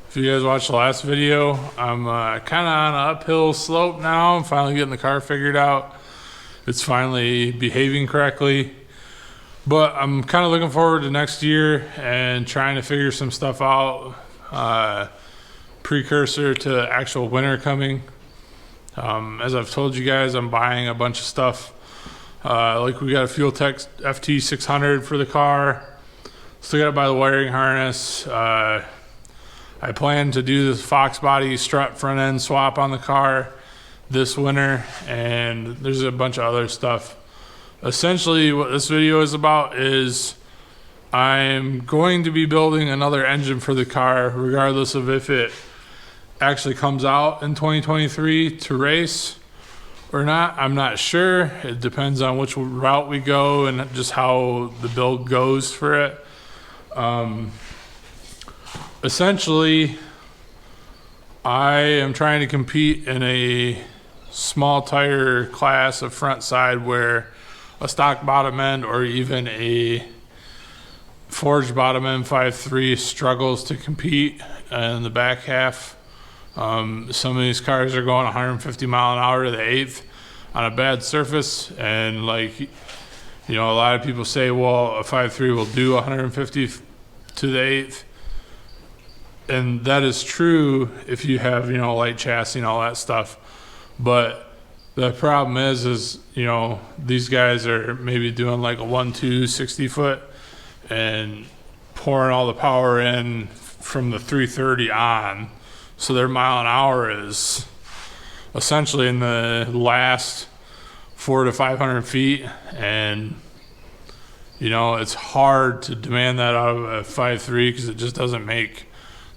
If you guys watched the last video, I'm kind of on an uphill slope now. I'm finally getting the car figured out. It's finally behaving correctly. But I'm kind of looking forward to next year and trying to figure some stuff out. Precursor to actual winter coming. As I've told you guys, I'm buying a bunch of stuff. Like we got a Fuel Tech FT600 for the car. Still got to buy the wiring harness. I plan to do this Fox body strut front end swap on the car this winter, and there's a bunch of other stuff. Essentially what this video is about is I'm going to be building another engine for the car regardless of if it actually comes out in 2023 to race or not. I'm not sure. It depends on which route we go and just how the build goes for it. Essentially, I am trying to compete in a small tire class of front side where a stock bottom end or even a forged bottom end 5.3 struggles to compete in the back half. Some of these cars are going 150 mile an hour to the eighth on a bad surface, and like, you know, a lot of people say, well, a 5.3 will do 150 to the eighth. And that is true if you have, you know, light chassis and all that stuff. But the problem is, you know, these guys are maybe doing like a 1.2 60 foot and pouring all the power in from the 330 on. So their mile an hour is essentially in the last 400 to 500 feet. And, you know, it's hard to demand that out of a 5.3 because it just doesn't make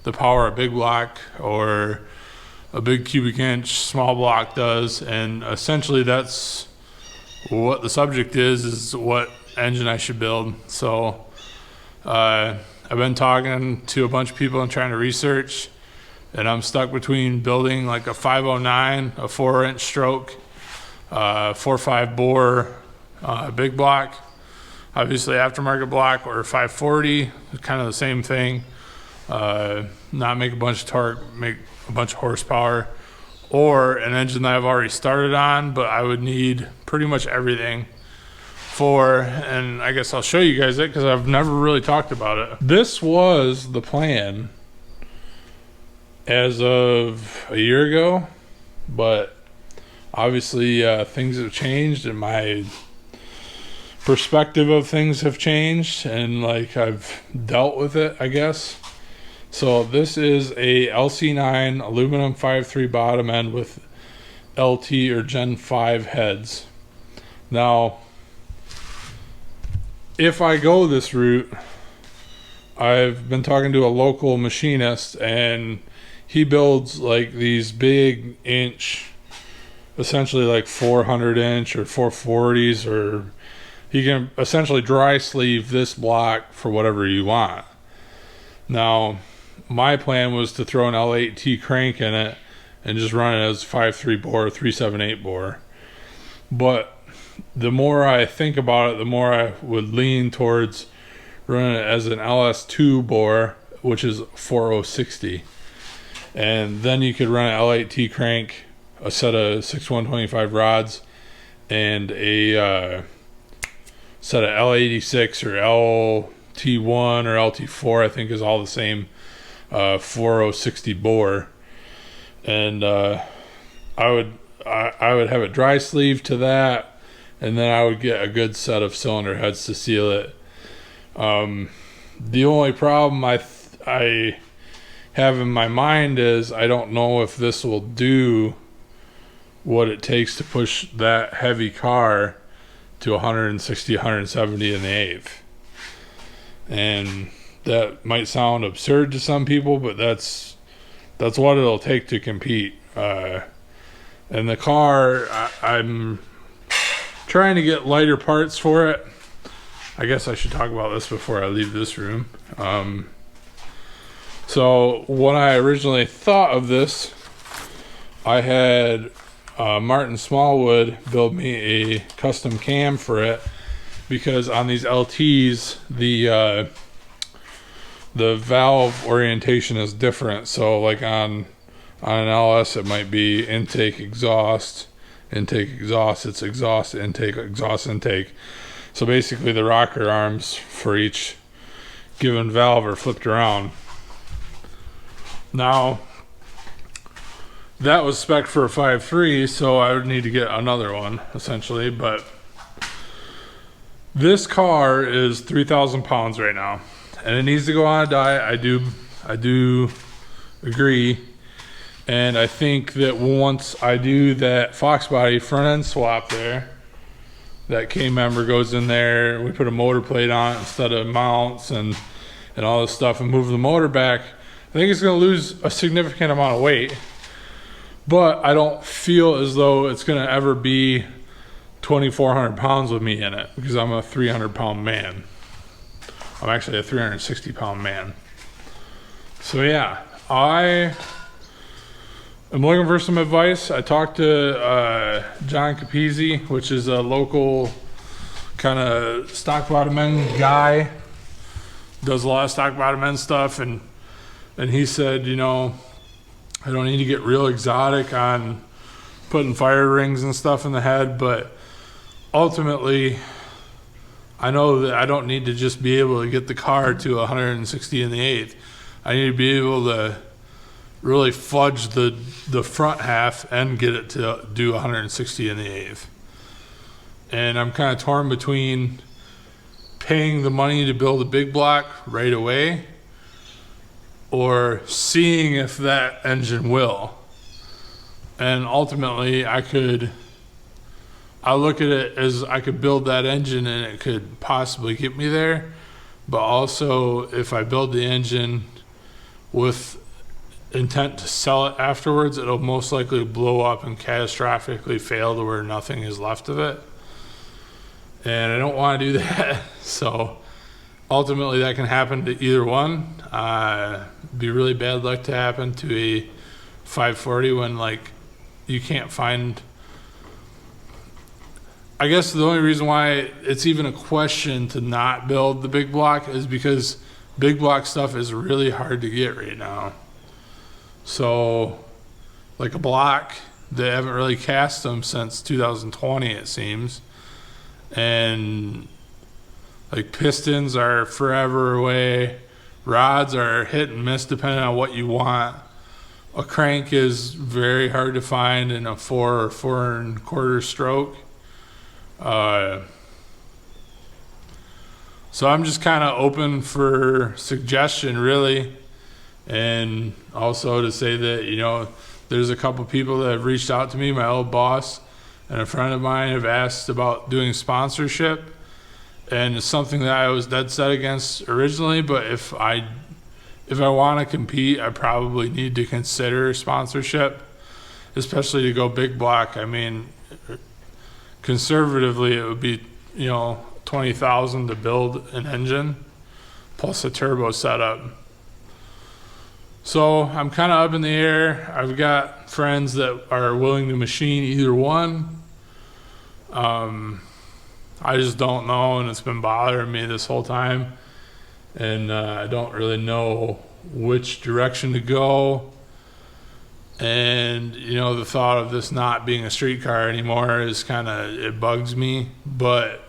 the power a big block or a big cubic inch small block does. And essentially that's what the subject is what engine I should build. So I've been talking to a bunch of people and trying to research, and I'm stuck between building like a 509, a 4-inch stroke, 4.5 bore big block, obviously aftermarket block, or 540, kind of the same thing. Not make a bunch of torque, make a bunch of horsepower, or an engine that I've already started on, but I would need pretty much everything for, and I guess I'll show you guys it because I've never really talked about it. This was the plan as of a year ago, but obviously things have changed and my perspective of things have changed, and like I've dealt with it, I guess. So this is a LC9 aluminum 5.3 bottom end with LT or Gen 5 heads. Now, if I go this route, I've been talking to a local machinist, and he builds like these big inch, essentially like 400 inch or 440s, or he can essentially dry sleeve this block for whatever you want. Now, my plan was to throw an L8T crank in it and just run it as 5.3 bore, 378 bore. But the more I think about it, the more I would lean towards running it as an LS2 bore, which is 4060. And then you could run an L8T crank, a set of 6125 rods, and a set of L86 or LT1 or LT4, I think is all the same 4060 bore. And I would have a dry sleeve to that, and then I would get a good set of cylinder heads to seal it. The only problem I have in my mind is I don't know if this will do what it takes to push that heavy car to 160, 170 in the eighth. And that might sound absurd to some people, but that's what it'll take to compete. And the car, I'm trying to get lighter parts for it. I guess I should talk about this before I leave this room. So when I originally thought of this, I had Martin Smallwood build me a custom cam for it, because on these LTs, the the valve orientation is different. So like on an LS, it might be intake, exhaust, intake, exhaust. It's exhaust, intake, exhaust, intake. So basically the rocker arms for each given valve are flipped around. Now, that was spec'd for a 5.3, so I would need to get another one, essentially. But this car is 3,000 pounds right now, and it needs to go on a diet. I do agree. And I think that once I do that Fox body front end swap there, that K-member goes in there, we put a motor plate on it instead of mounts and all this stuff, and move the motor back, I think it's going to lose a significant amount of weight. But I don't feel as though it's going to ever be 2,400 pounds with me in it, because I'm a 300-pound man. I'm actually a 360-pound man. So yeah, I am looking for some advice. I talked to John Capizzi, which is a local kind of stock bottom end guy. Does a lot of stock bottom end stuff, and he said, you know, I don't need to get real exotic on putting fire rings and stuff in the head, but ultimately, I know that I don't need to just be able to get the car to 160 in the eighth. I need to be able to really fudge the front half and get it to do 160 in the eighth. And I'm kind of torn between paying the money to build a big block right away or seeing if that engine will. And ultimately, I look at it as I could build that engine and it could possibly get me there. But also, if I build the engine with intent to sell it afterwards, it'll most likely blow up and catastrophically fail to where nothing is left of it. And I don't want to do that. So ultimately, that can happen to either one. Be really bad luck to happen to a 540 when like you can't find. I guess the only reason why it's even a question to not build the big block is because big block stuff is really hard to get right now. So like a block, they haven't really cast them since 2020, it seems. And like pistons are forever away. Rods are hit and miss depending on what you want. A crank is very hard to find in a 4 or 4.25 stroke. So I'm just kind of open for suggestion, really. And also to say that, you know, there's a couple people that have reached out to me. My old boss and a friend of mine have asked about doing sponsorship. And it's something that I was dead set against originally, but if I want to compete, I probably need to consider sponsorship, especially to go big block. I mean, conservatively, it would be, you know, $20,000 to build an engine plus a turbo setup. So I'm kind of up in the air. I've got friends that are willing to machine either one. I just don't know, and it's been bothering me this whole time. And I don't really know which direction to go. And, you know, the thought of this not being a street car anymore is it bugs me. But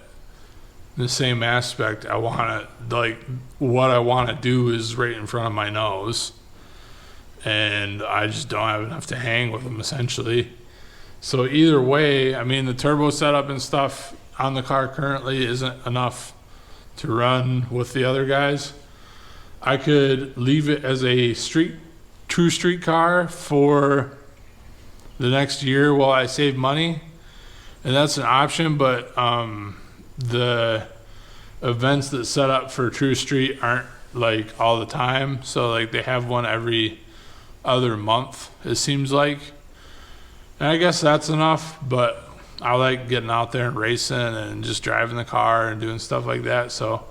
in the same aspect, I want to, like, what I want to do is right in front of my nose. And I just don't have enough to hang with them, essentially. So either way, I mean, the turbo setup and stuff on the car currently isn't enough to run with the other guys. I could leave it as a true street car for the next year while I save money, and that's an option. But the events that set up for true street aren't like all the time. So like they have one every other month, it seems like. And I guess that's enough, but I like getting out there and racing and just driving the car and doing stuff like that. So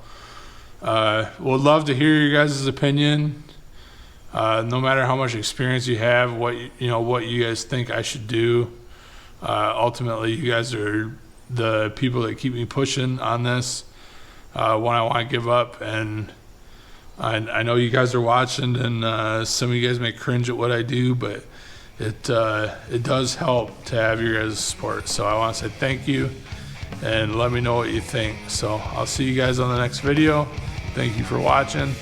would love to hear your guys' opinion. No matter how much experience you have, what you guys think I should do. Ultimately, you guys are the people that keep me pushing on this when I want to give up. And I know you guys are watching, and some of you guys may cringe at what I do, but it does help to have your guys' support. So I want to say thank you, and let me know what you think. So I'll see you guys on the next video. Thank you for watching.